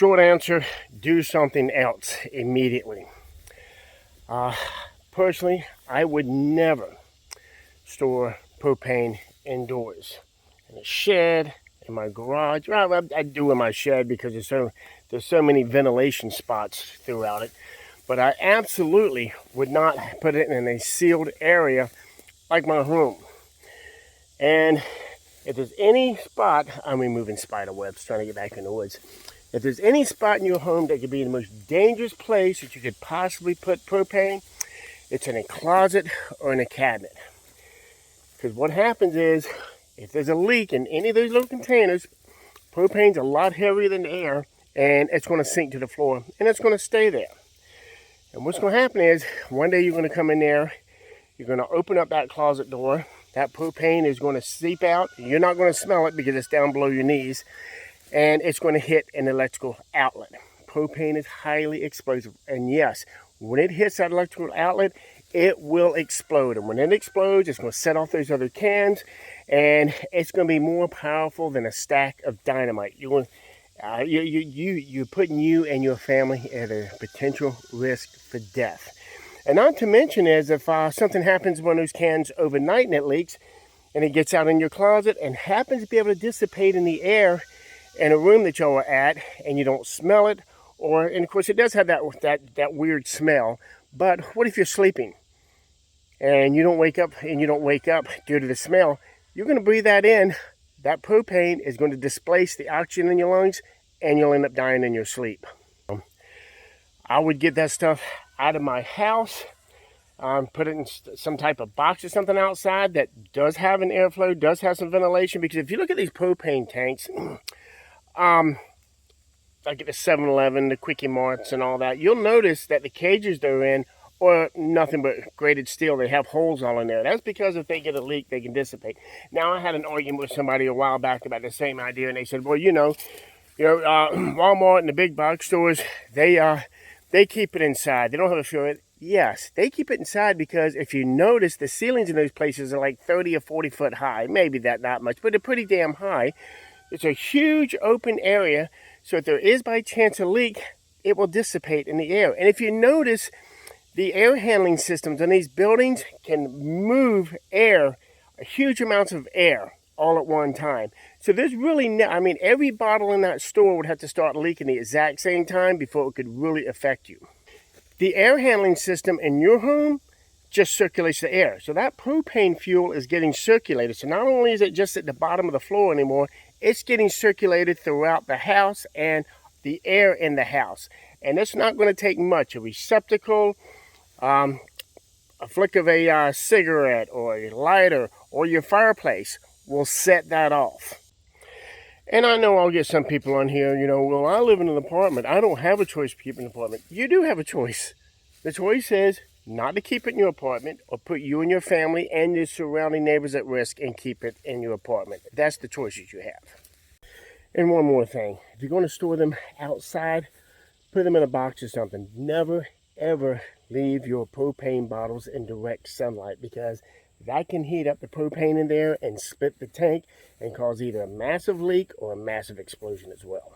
short answer, do something else immediately. Personally, I would never store propane indoors. In a shed, in my garage. Well, I do in my shed because there's so many ventilation spots throughout it. But I absolutely would not put it in a sealed area like my room. And if there's any spot, I'm removing spider webs, trying to get back in the woods. If there's any spot in your home that could be the most dangerous place that you could possibly put propane, it's in a closet or in a cabinet. Because what happens is, if there's a leak in any of those little containers, propane's a lot heavier than air, and it's going to sink to the floor, and it's going to stay there. And what's going to happen is, one day you're going to come in there, you're going to open up that closet door, that propane is going to seep out, you're not going to smell it because it's down below your knees, and it's going to hit an electrical outlet. Propane is highly explosive, and yes, when it hits that electrical outlet, it will explode. And when it explodes, it's going to set off those other cans, and it's going to be more powerful than a stack of dynamite. You're putting you and your family at a potential risk for death. And not to mention is if something happens to one of those cans overnight and it leaks, and it gets out in your closet and happens to be able to dissipate in the air in a room that y'all are at, and you don't smell it, and of course it does have that weird smell. But what if you're sleeping and you don't wake up due to the smell? You're going to breathe that in. That propane is going to displace the oxygen in your lungs, and you'll end up dying in your sleep. I would get that stuff out of my house, put it in some type of box or something outside that does have an airflow, does have some ventilation. Because if you look at these propane tanks, like at the 7-Eleven, the Quickie Marts and all that, you'll notice that the cages they're in are nothing but graded steel. They have holes all in there. That's because if they get a leak, they can dissipate. Now, I had an argument with somebody a while back about the same idea, and they said, well, Walmart and the big box stores, they keep it inside. They don't have a feel. Yes, they keep it inside because if you notice, the ceilings in those places are like 30 or 40 foot high. Maybe not much, but they're pretty damn high. It's a huge open area, so if there is by chance a leak, it will dissipate in the air. And if you notice, the air handling systems on these buildings can move air, huge amounts of air, all at one time. So there's really every bottle in that store would have to start leaking the exact same time before it could really affect you. The air handling system in your home just circulates the air. So that propane fuel is getting circulated. So not only is it just at the bottom of the floor anymore, it's getting circulated throughout the house and the air in the house. And it's not going to take much. A receptacle, a flick of a cigarette or a lighter or your fireplace will set that off. And I know I'll get some people on here, well, I live in an apartment. I don't have a choice to keep an apartment. You do have a choice. The choice is not to keep it in your apartment or put you and your family and your surrounding neighbors at risk and keep it in your apartment. That's the choices you have. And one more thing. If you're going to store them outside, put them in a box or something. Never, ever leave your propane bottles in direct sunlight, because that can heat up the propane in there and split the tank and cause either a massive leak or a massive explosion as well.